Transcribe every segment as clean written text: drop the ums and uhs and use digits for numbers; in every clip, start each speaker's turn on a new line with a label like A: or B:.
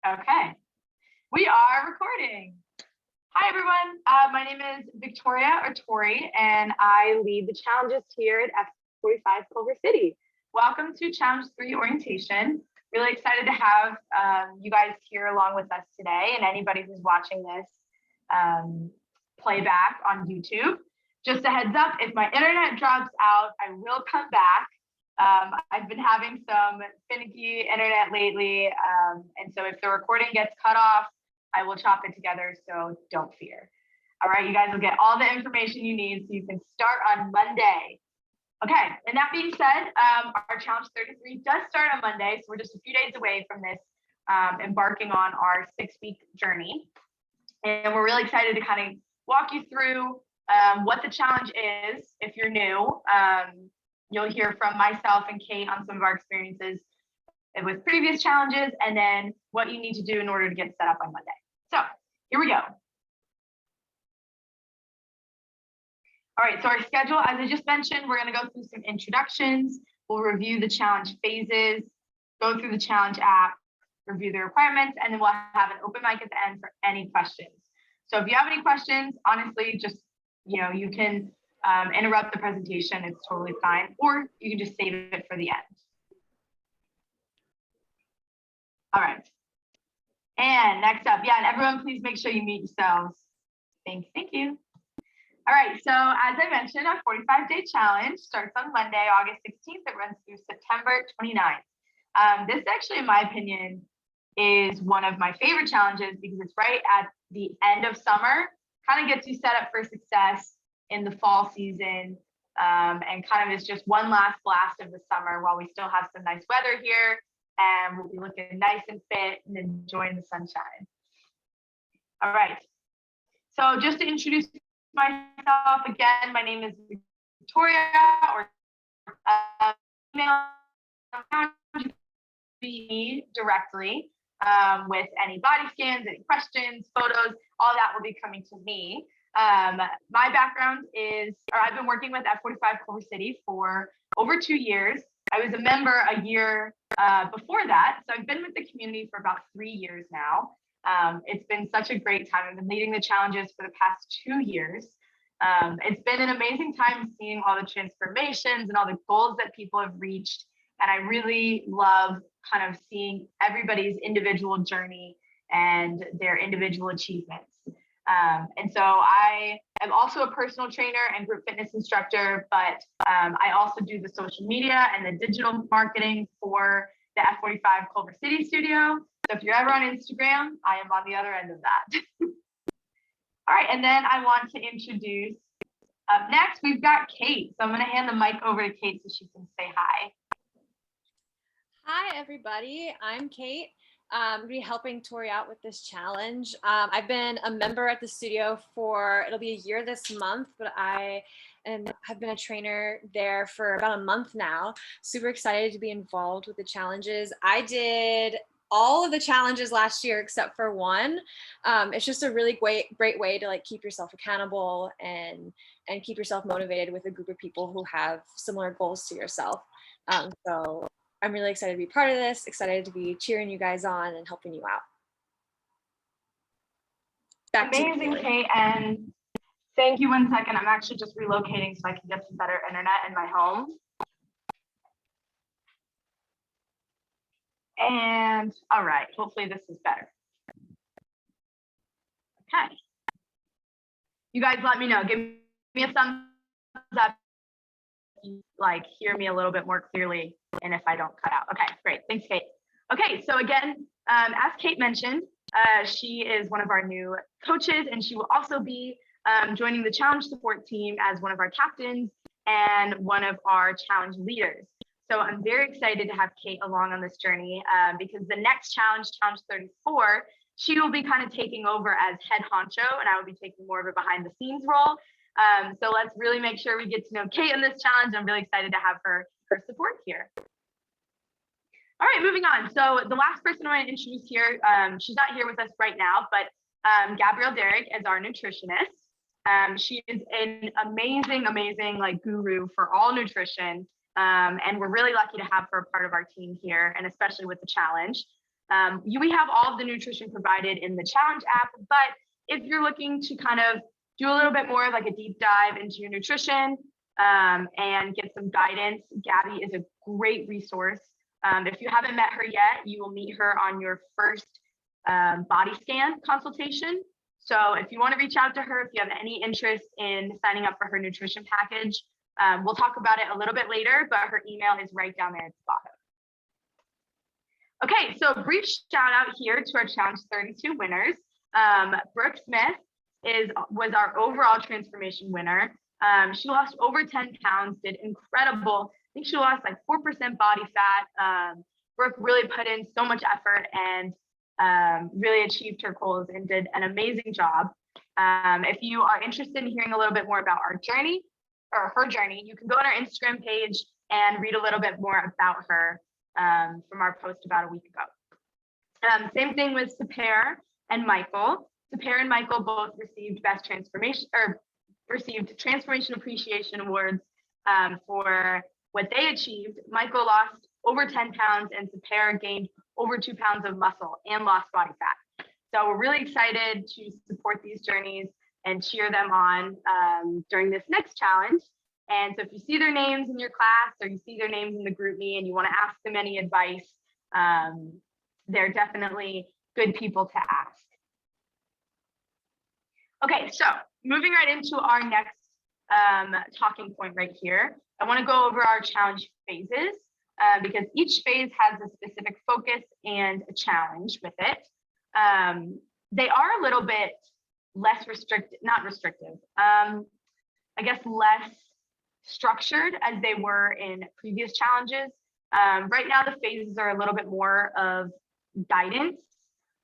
A: Okay, we are recording. Hi, everyone. My name is Victoria or Tori, and I lead the challenges here at F45 Culver City. Welcome to Challenge 3 orientation. Really excited to have you guys here along with us today, and anybody who's watching this playback on YouTube. Just a heads up, if my internet drops out, I will come back. I've been having some finicky internet lately, and so if the recording gets cut off, I will chop it together, so don't fear. All right, you guys will get all the information you need so you can start on Monday. Okay, and that being said, our Challenge 33 does start on Monday, so we're just a few days away from this, embarking on our 6-week journey. And we're really excited to kind of walk you through what the challenge is if you're new. You'll hear from myself and Kate on some of our experiences with previous challenges, and then what you need to do in order to get set up on Monday. So here we go. All right, so our schedule, as I just mentioned, we're going to go through some introductions. We'll review the challenge phases, go through the challenge app, review the requirements, and then we'll have an open mic at the end for any questions. So if you have any questions, honestly, just, you can interrupt the presentation. It's totally fine, or you can just save it for the end. All right. And next up, and everyone, please make sure you mute yourselves. Thank you. All right, so as I mentioned, our 45-day challenge starts on Monday, August 16th. It runs through September 29th. This actually, in my opinion, is one of my favorite challenges because it's right at the end of summer, kind of gets you set up for success in the fall season, and kind of is just one last blast of the summer while we still have some nice weather here, and we'll be looking nice and fit and enjoying the sunshine. All right, so just to introduce myself again, my name is Victoria, or email me directly with any body scans, any questions, photos, all that will be coming to me. My background is, I've been working with F45 Culver City for over 2 years. I was a member a year before that, so I've been with the community for about 3 years now. It's been such a great time. I've been leading the challenges for the past 2 years. It's been an amazing time seeing all the transformations and all the goals that people have reached. And I really love kind of seeing everybody's individual journey and their individual achievements. And so I am also a personal trainer and group fitness instructor, but I also do the social media and the digital marketing for the F45 Culver City studio. So if you're ever on Instagram, I am on the other end of that. All right, and then I want to introduce, up next, we've got Kate. So I'm going to hand the mic over to Kate so she can say hi.
B: Hi, everybody. I'm Kate. I'm going to be helping Tori out with this challenge. I've been a member at the studio for, it'll be a year this month, but I have been a trainer there for about a month now. Super excited to be involved with the challenges. I did all of the challenges last year except for one. It's just a really great way to keep yourself accountable and keep yourself motivated with a group of people who have similar goals to yourself. So I'm really excited to be part of this, excited to be cheering you guys on and helping you out.
A: Amazing, Kate, and thank you. 1 second, I'm actually just relocating so I can get some better internet in my home. And all right, hopefully this is better. Okay. You guys let me know. Give me a thumbs up if you hear me a little bit more clearly and if I don't cut out. Okay, great. Thanks, Kate. Okay, so again, as Kate mentioned, she is one of our new coaches, and she will also be joining the challenge support team as one of our captains and one of our challenge leaders. So I'm very excited to have Kate along on this journey because the next challenge, Challenge 34, she will be kind of taking over as head honcho, and I will be taking more of a behind the scenes role. So let's really make sure we get to know Kate in this challenge. I'm really excited to have her support here. All right, moving on. So the last person I want to introduce here, she's not here with us right now, but Gabrielle Derrick is our nutritionist. She is an amazing guru for all nutrition. And we're really lucky to have her a part of our team here, and especially with the challenge. We have all of the nutrition provided in the challenge app, but if you're looking to kind of do a little bit more of like a deep dive into your nutrition and get some guidance, Gabby is a great resource. If you haven't met her yet, you will meet her on your first body scan consultation. So if you want to reach out to her, if you have any interest in signing up for her nutrition package, we'll talk about it a little bit later, but her email is right down there at the bottom. Okay, so a brief shout out here to our Challenge 32 winners. Brooke Smith was our overall transformation winner. She lost over 10 pounds, did incredible. I think she lost like 4% body fat. Brooke really put in so much effort and really achieved her goals and did an amazing job. If you are interested in hearing a little bit more about our journey or her journey, you can go on our Instagram page and read a little bit more about her from our post about a week ago. Same thing with Sapir and Michael. Sapir and Michael both received received Transformation Appreciation Awards for what they achieved. Michael lost over 10 pounds and Sapir gained over 2 pounds of muscle and lost body fat. So we're really excited to support these journeys and cheer them on during this next challenge. And so if you see their names in your class or you see their names in the GroupMe and you want to ask them any advice, they're definitely good people to ask. Okay, so moving right into our next talking point right here, I want to go over our challenge phases because each phase has a specific focus and a challenge with it. They are a little bit less not restrictive, I guess less structured as they were in previous challenges. Right now, the phases are a little bit more of guidance.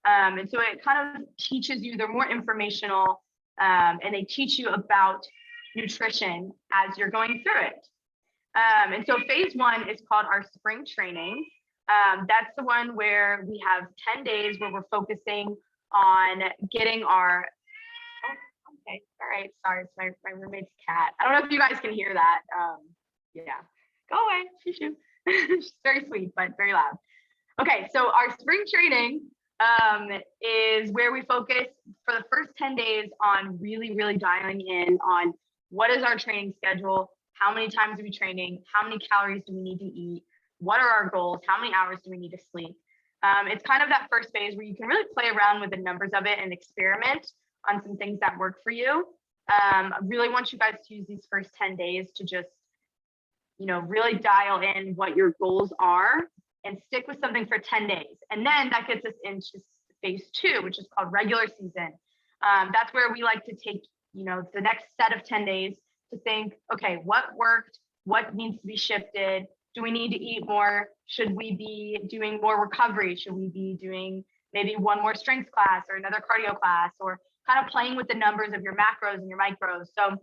A: And so it kind of teaches you, they're more informational, and they teach you about nutrition as you're going through it. And so phase 1 is called our spring training. That's the one where we have 10 days where we're focusing on getting our, okay, all right, sorry, it's my roommate's cat. I don't know if you guys can hear that. Yeah, go away, shoo. She's very sweet, but very loud. Okay, so our spring training is where we focus for the first 10 days on really dialing in on what is our training schedule, how many times are we training, how many calories do we need to eat, what are our goals, how many hours do we need to sleep. It's kind of that first phase where you can really play around with the numbers of it and experiment on some things that work for you. I really want you guys to use these first 10 days to just, really dial in what your goals are and stick with something for 10 days. And then that gets us into phase 2, which is called regular season. That's where we like to take, the next set of 10 days to think, okay, what worked? What needs to be shifted? Do we need to eat more? Should we be doing more recovery? Should we be doing maybe one more strength class or another cardio class, or kind of playing with the numbers of your macros and your micros? So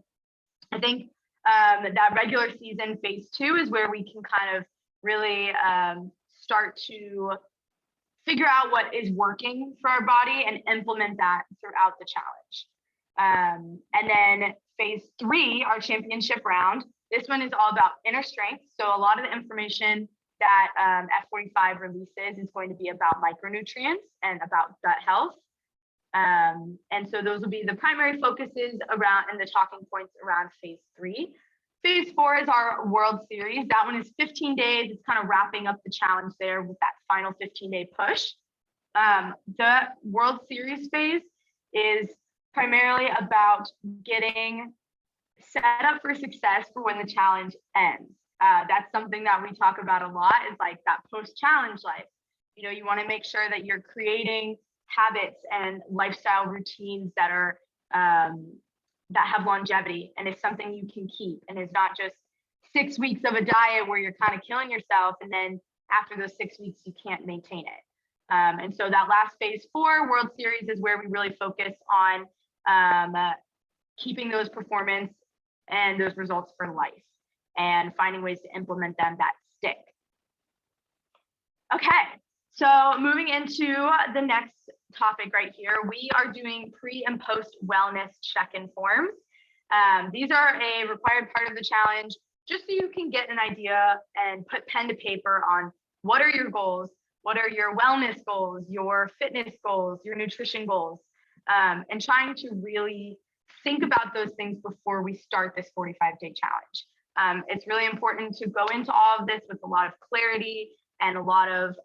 A: I think that regular season phase 2 is where we can kind of really start to figure out what is working for our body and implement that throughout the challenge. And then phase 3, our championship round, this one is all about inner strength. So a lot of the information that F45 releases is going to be about micronutrients and about gut health. And so those will be the primary focuses around and the talking points around phase 3. Phase 4 is our World Series. That one is 15 days. It's kind of wrapping up the challenge there with that final 15-day push. The World Series phase is primarily about getting set up for success for when the challenge ends. That's something that we talk about a lot, is like that post-challenge life. You want to make sure that you're creating habits and lifestyle routines that are that have longevity and is something you can keep, and is not just 6 weeks of a diet where you're kind of killing yourself and then after those 6 weeks you can't maintain it. And so that last phase 4 World Series is where we really focus on keeping those performance and those results for life and finding ways to implement them that stick. Okay, so moving into the next topic right here, we are doing pre and post wellness check-in forms. These are a required part of the challenge, just so you can get an idea and put pen to paper on what are your goals, What are your wellness goals, your fitness goals, your nutrition goals? And trying to really think about those things before we start this 45-day challenge. It's really important to go into all of this with a lot of clarity and a lot of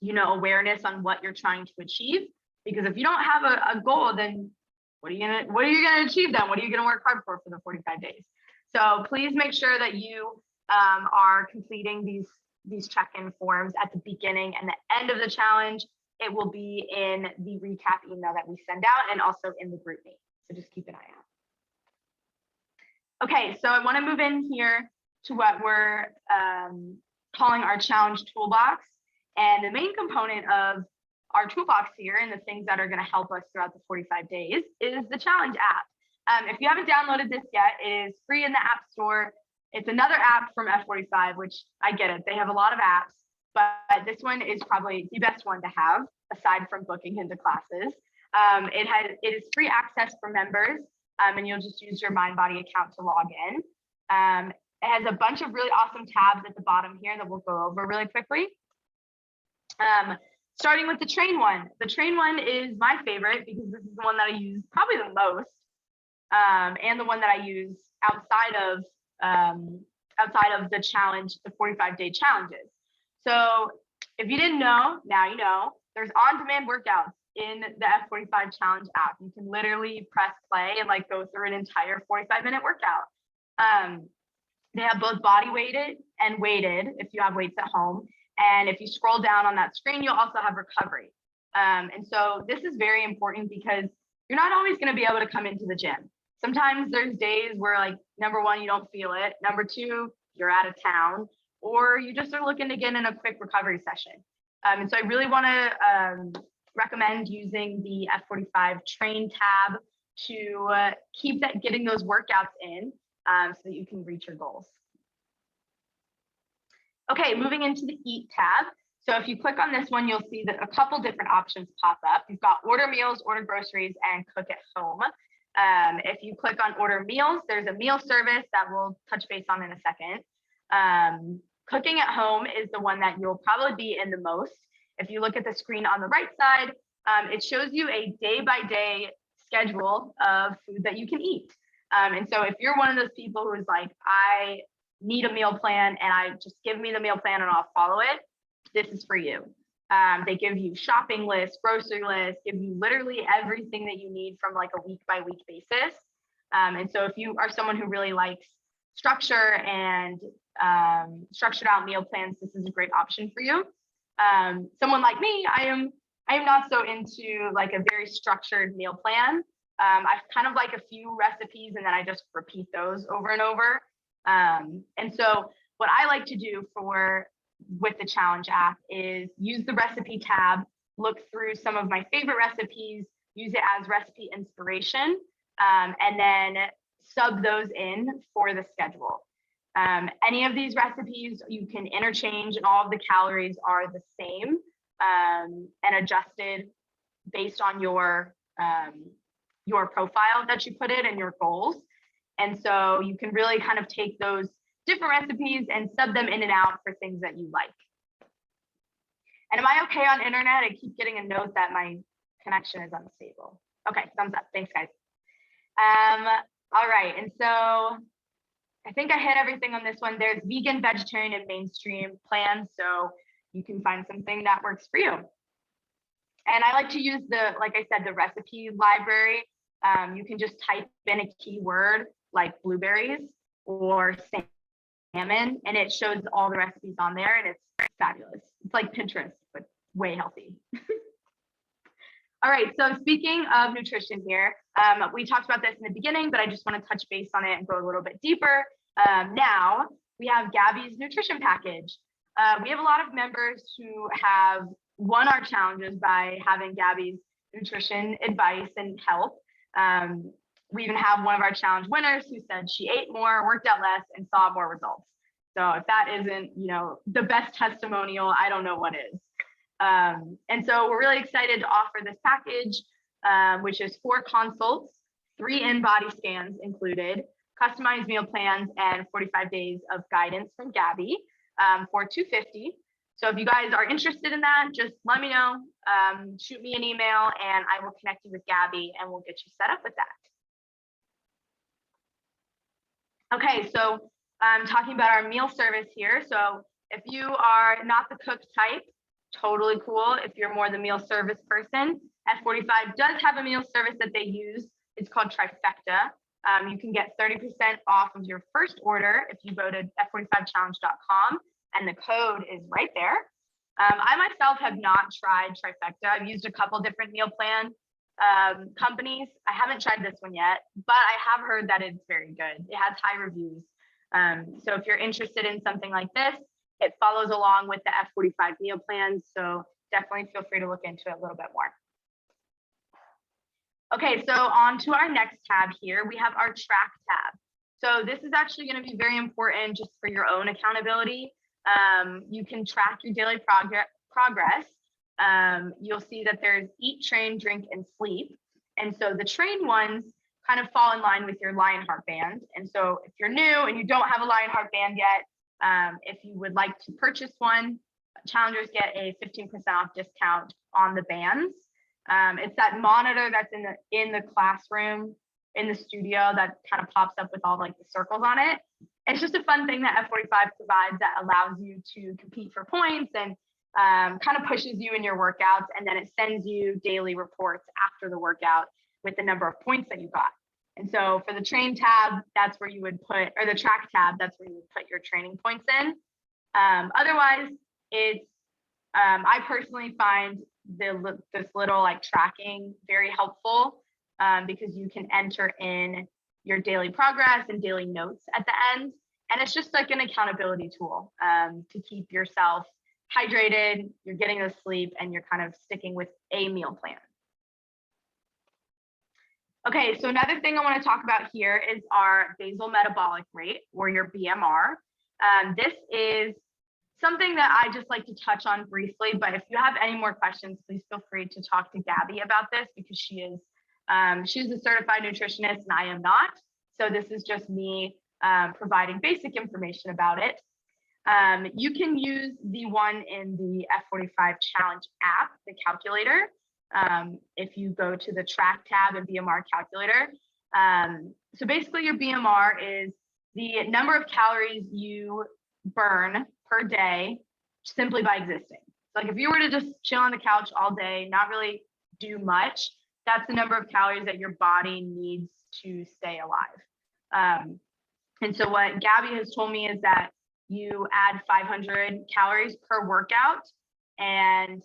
A: awareness on what you're trying to achieve. Because if you don't have a goal, then what are you gonna achieve then? What are you gonna work hard for the 45 days? So please make sure that you are completing these check-in forms at the beginning and the end of the challenge. It will be in the recap email that we send out and also in the GroupMe. So just keep an eye out. Okay, so I want to move in here to what we're calling our challenge toolbox. And the main component of our toolbox here and the things that are going to help us throughout the 45 days is the challenge app. If you haven't downloaded this yet, it is free in the App Store. It's another app from F45, which I get it. They have a lot of apps, but this one is probably the best one to have aside from booking into classes. It is free access for members, and you'll just use your MindBody account to log in. It has a bunch of really awesome tabs at the bottom here that we'll go over really quickly. Starting with the train one. The train one is my favorite because this is the one that I use probably the most, and the one that I use outside of the challenge, the 45-day challenges. So if you didn't know, now you know, there's on-demand workouts in the F45 challenge app. You can literally press play and like go through an entire 45-minute workout. They have both body weighted and weighted if you have weights at home. And if you scroll down on that screen, you'll also have recovery. And so this is very important because you're not always going to be able to come into the gym. Sometimes there's days where, like, number one, you don't feel it. Number two, you're out of town, or you just are looking to get in a quick recovery session. And so I really want to recommend using the F45 train tab to keep getting those workouts in so that you can reach your goals. Okay, moving into the Eat tab. So if you click on this one, you'll see that a couple different options pop up. You've got order meals, order groceries, and cook at home. If you click on order meals, there's a meal service that we'll touch base on in a second. Cooking at home is the one that you'll probably be in the most. If you look at the screen on the right side, it shows you a day-by-day schedule of food that you can eat. And so if you're one of those people who's like, I need a meal plan and I just give me the meal plan and I'll follow it, this is for you. They give you shopping lists, grocery lists, give you literally everything that you need from like a week-by-week basis. And so if you are someone who really likes structure and structured out meal plans, this is a great option for you. Someone like me, I am not so into like a very structured meal plan. I kind of like a few recipes and then I just repeat those over and over. And so what I like to do with the challenge app is use the recipe tab, look through some of my favorite recipes, use it as recipe inspiration, and then sub those in for the schedule. Any of these recipes you can interchange and all of the calories are the same and adjusted based on your profile that you put in and your goals. And so you can really kind of take those different recipes and sub them in and out for things that you like. And am I okay on internet? I keep getting a note that my connection is unstable. Okay, thumbs up. Thanks, guys. All right, and so I think I hit everything on this one. There's vegan, vegetarian, and mainstream plans, so you can find something that works for you. And I like to use like I said, the recipe library. You can just type in a keyword like blueberries or salmon, and it shows all the recipes on there, and it's fabulous. It's like Pinterest, but way healthy. All right, so speaking of nutrition here, we talked about this in the beginning, but I just want to touch base on it and go a little bit deeper. Now we have Gabby's nutrition package. We have a lot of members who have won our challenges by having Gabby's nutrition advice and help. We even have one of our challenge winners who said she ate more, worked out less, and saw more results. So if that isn't, the best testimonial, I don't know what is. And so we're really excited to offer this package, which is 4 consults, 3 in-body scans included, customized meal plans, and 45 days of guidance from Gabby for $250. So if you guys are interested in that, just let me know, shoot me an email, and I will connect you with Gabby and we'll get you set up with that. Okay, so talking about our meal service here. So if you are not the cook type, totally cool. If you're more the meal service person, F45 does have a meal service that they use. It's called Trifecta. You can get 30% off of your first order if you go to f45challenge.com, and the code is right there. I myself have not tried Trifecta. I've used a couple different meal plan companies. I haven't tried this one yet, but I have heard that it's very good. It has high reviews. So if you're interested in something like this, it follows along with the F45 meal plans. So definitely feel free to look into it a little bit more. Okay, so on to our next tab here, we have our track tab. So this is actually going to be very important just for your own accountability. You can track your daily progress. You'll see that there's eat, train, drink, and sleep. And so the train ones kind of fall in line with your Lionheart band. And so if you're new and you don't have a Lionheart band yet, if you would like to purchase one, challengers get a 15% off discount on the bands. It's that monitor that's in the classroom, in the studio, that kind of pops up with all like the circles on it. It's just a fun thing that F45 provides that allows you to compete for points and kind of pushes you in your workouts. And then it sends you daily reports after the workout with the number of points that you got. And so for the train tab, that's where you would put, or the track tab, that's where you would put your training points in. Otherwise, it's, I personally find this little like tracking very helpful because you can enter in your daily progress and daily notes at the end. And it's just like an accountability tool to keep yourself hydrated, you're getting the sleep, and you're kind of sticking with a meal plan. Okay, so another thing I want to talk about here is our basal metabolic rate, or your BMR. This is something that I just like to touch on briefly, but if you have any more questions, please feel free to talk to Gabby about this, because she's a certified nutritionist and I am not. So this is just me providing basic information about it. You can use the one in the F45 Challenge app, the calculator. If you go to the track tab and BMR calculator. So basically your BMR is the number of calories you burn per day simply by existing. So like if you were to just chill on the couch all day, not really do much, that's the number of calories that your body needs to stay alive. And so what Gabby has told me is that you add 500 calories per workout, and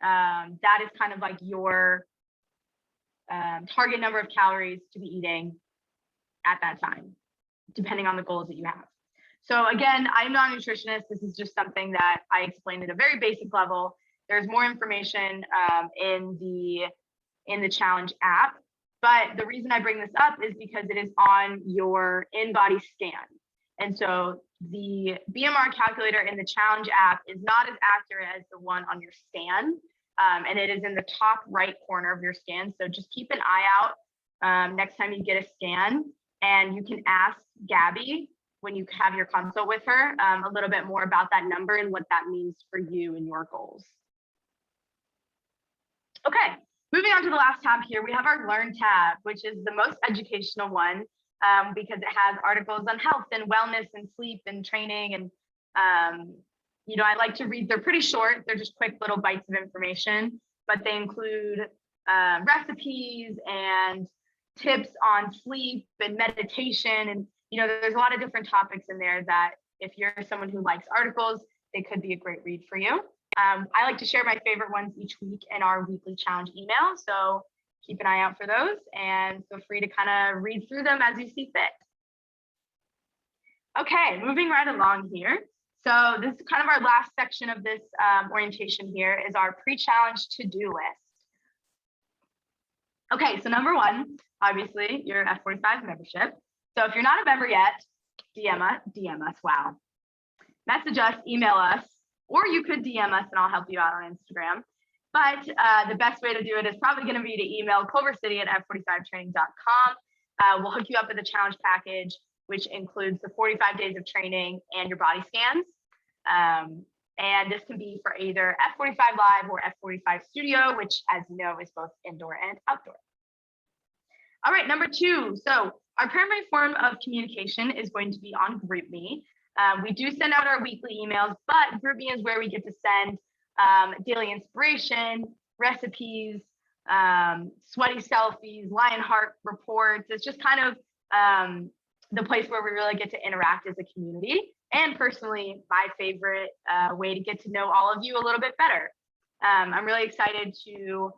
A: that is kind of like your target number of calories to be eating at that time, depending on the goals that you have. So again, I'm not a nutritionist. This is just something that I explained at a very basic level. There's more information in the challenge app. But the reason I bring this up is because it is on your in-body scan. And so the BMR calculator in the challenge app is not as accurate as the one on your scan. And it is in the top right corner of your scan. So just keep an eye out next time you get a scan, and you can ask Gabby when you have your consult with her a little bit more about that number and what that means for you and your goals. Okay, moving on to the last tab here, we have our Learn tab, which is the most educational one because it has articles on health and wellness and sleep and training. And, you know, I like to read, they're pretty short. They're just quick little bites of information, but they include recipes and tips on sleep and meditation. And, you know, there's a lot of different topics in there that if you're someone who likes articles, it could be a great read for you. I like to share my favorite ones each week in our weekly challenge email. So keep an eye out for those and feel free to kind of read through them as you see fit. Okay, moving right along here. So this is kind of our last section of this orientation here is our pre-challenge to-do list. Okay, so number one, obviously your F45 membership. So if you're not a member yet, DM us, wow. Message us, email us, or you could DM us and I'll help you out on Instagram. But the best way to do it is probably going to be to email culvercity@f45training.com. We'll hook you up with a challenge package, which includes the 45 days of training and your body scans. And this can be for either F45 Live or F45 Studio, which, as you know, is both indoor and outdoor. All right, number 2. So our primary form of communication is going to be on GroupMe. We do send out our weekly emails, but GroupMe is where we get to send daily inspiration, recipes, sweaty selfies, Lionheart reports. It's just kind of the place where we really get to interact as a community. And personally, my favorite way to get to know all of you a little bit better. I'm really excited to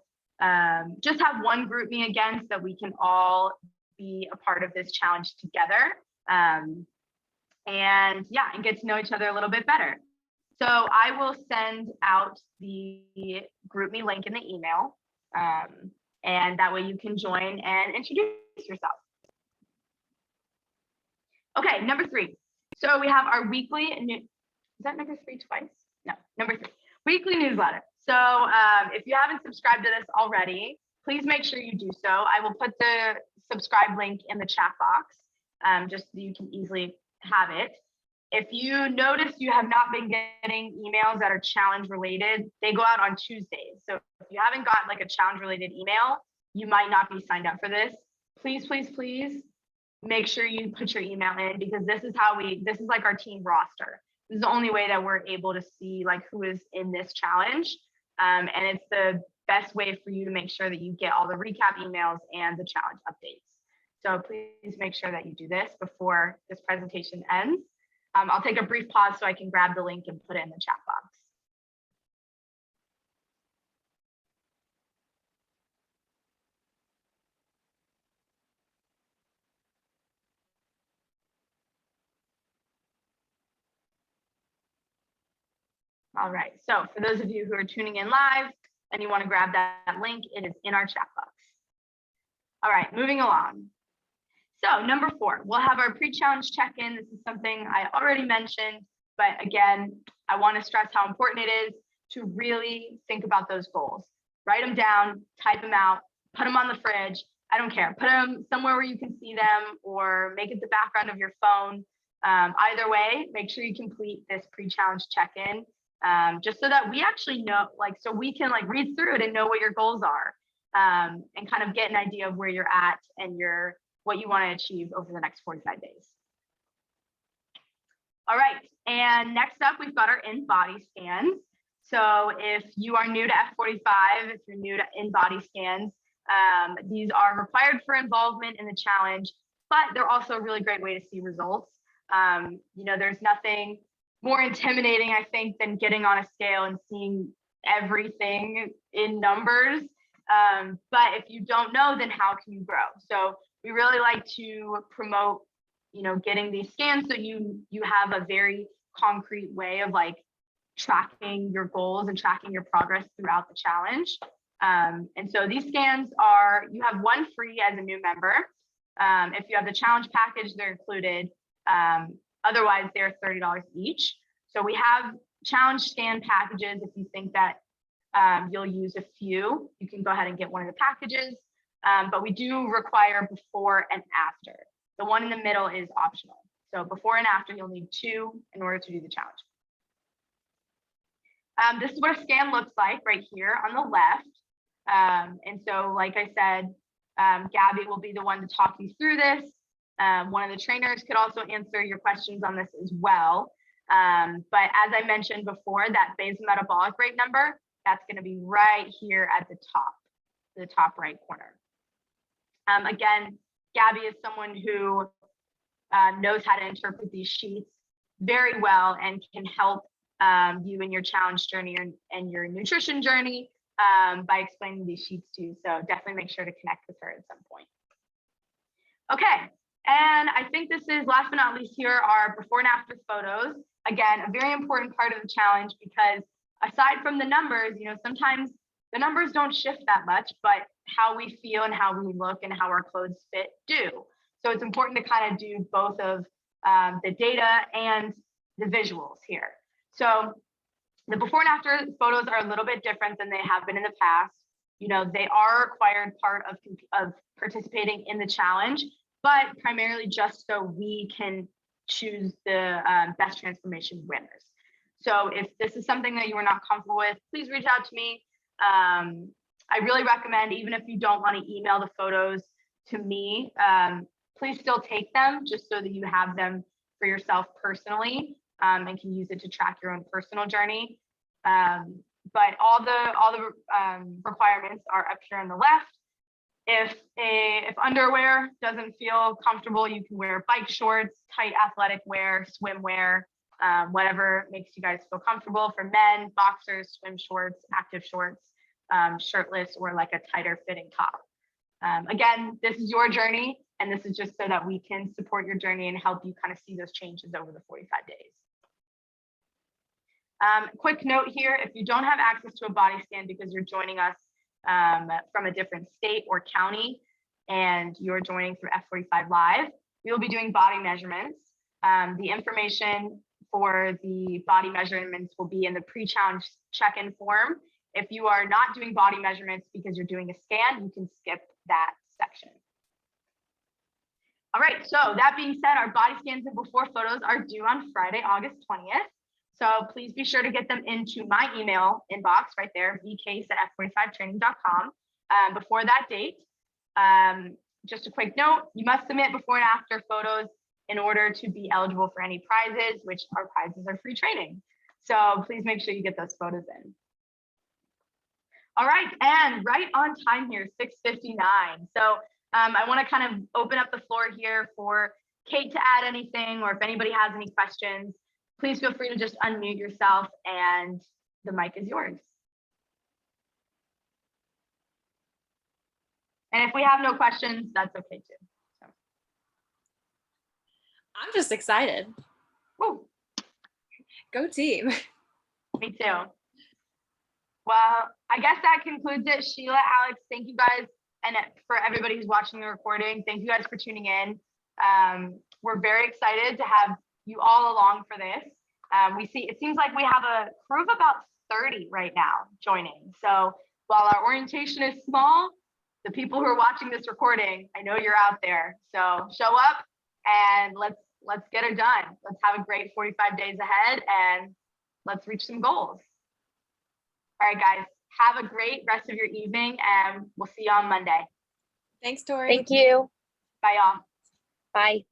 A: just have one GroupMe again so that we can all be a part of this challenge together. And yeah, and get to know each other a little bit better. So I will send out the GroupMe link in the email. And that way you can join and introduce yourself. Okay, number 3. So we have our weekly, is that number 3 twice? No, number 3, weekly newsletter. So if you haven't subscribed to this already, please make sure you do so. I will put the subscribe link in the chat box, just so you can easily have it. If you notice you have not been getting emails that are challenge related, they go out on Tuesdays. So if you haven't got like a challenge related email, you might not be signed up for this. Please, please, please make sure you put your email in, because this is like our team roster. This is the only way that we're able to see like who is in this challenge. And it's the best way for you to make sure that you get all the recap emails and the challenge updates. So please make sure that you do this before this presentation ends. I'll take a brief pause so I can grab the link and put it in the chat box. All right, so for those of you who are tuning in live and you want to grab that link, it is in our chat box. All right, moving along. So number 4, we'll have our pre-challenge check-in. This is something I already mentioned, but again, I want to stress how important it is to really think about those goals. Write them down, type them out, put them on the fridge. I don't care. Put them somewhere where you can see them, or make it the background of your phone. Either way, make sure you complete this pre-challenge check-in, just so that we actually know, like, so we can like read through it and know what your goals are, and kind of get an idea of where you're at and what you want to achieve over the next 45 days. All right, and next up, we've got our in-body scans. So if you are new to F45, if you're new to in-body scans, these are required for involvement in the challenge, but they're also a really great way to see results. You know, there's nothing more intimidating, I think, than getting on a scale and seeing everything in numbers. But if you don't know, then how can you grow? So we really like to promote, you know, getting these scans so you have a very concrete way of like tracking your goals and tracking your progress throughout the challenge. And so these scans are, you have one free as a new member. If you have the challenge package, they're included. Otherwise, they're $30 each. So we have challenge scan packages. If you think that you'll use a few, you can go ahead and get one of the packages. But we do require before and after. The one in the middle is optional. So before and after, you'll need 2 in order to do the challenge. This is what a scan looks like right here on the left. And so, like I said, Gabby will be the one to talk you through this. One of the trainers could also answer your questions on this as well. But as I mentioned before, that basal metabolic rate number, that's going to be right here at the top right corner. Again, Gabby is someone who knows how to interpret these sheets very well and can help you in your challenge journey and your nutrition journey by explaining these sheets to you. So definitely make sure to connect with her at some point. Okay, and I think this is, last but not least, here are before and after photos. Again, a very important part of the challenge, because aside from the numbers, you know, sometimes the numbers don't shift that much, but how we feel and how we look and how our clothes fit do. So it's important to kind of do both of the data and the visuals here. So the before and after photos are a little bit different than they have been in the past. You know, they are a required part of participating in the challenge, but primarily just so we can choose the best transformation winners. So if this is something that you are not comfortable with, please reach out to me. I really recommend, even if you don't want to email the photos to me, please still take them just so that you have them for yourself personally, and can use it to track your own personal journey. But all the requirements are up here on the left. If underwear doesn't feel comfortable, you can wear bike shorts, tight athletic wear, swimwear, whatever makes you guys feel comfortable. For men, boxers, swim shorts, active shorts, shirtless, or like a tighter fitting top. Again, this is your journey, and this is just so that we can support your journey and help you kind of see those changes over the 45 days. Quick note here, if you don't have access to a body scan because you're joining us from a different state or county and you're joining through F45 Live, we will be doing body measurements. The information for the body measurements will be in the pre-challenge check-in form. If you are not doing body measurements because you're doing a scan, you can skip that section. All right, so that being said, our body scans and before photos are due on Friday, August 20th. So please be sure to get them into my email inbox right there, vcase@f45training.com, before that date. Just a quick note, you must submit before and after photos in order to be eligible for any prizes, which our prizes are free training. So please make sure you get those photos in. All right, and right on time here, 6:59. So I want to kind of open up the floor here for Kate to add anything, or if anybody has any questions, please feel free to just unmute yourself and the mic is yours. And if we have no questions, that's okay too. So.
B: I'm just excited.
A: Woo.
B: Go team.
A: Me too. Well, I guess that concludes it. Sheila, Alex, thank you guys. And for everybody who's watching the recording, thank you guys for tuning in. We're very excited to have you all along for this. It seems like we have a crew of about 30 right now joining. So while our orientation is small, the people who are watching this recording, I know you're out there. So show up and let's get it done. Let's have a great 45 days ahead and let's reach some goals. All right, guys, have a great rest of your evening and we'll see you on Monday.
B: Thanks, Tori.
C: Thank you.
A: Bye, y'all.
C: Bye.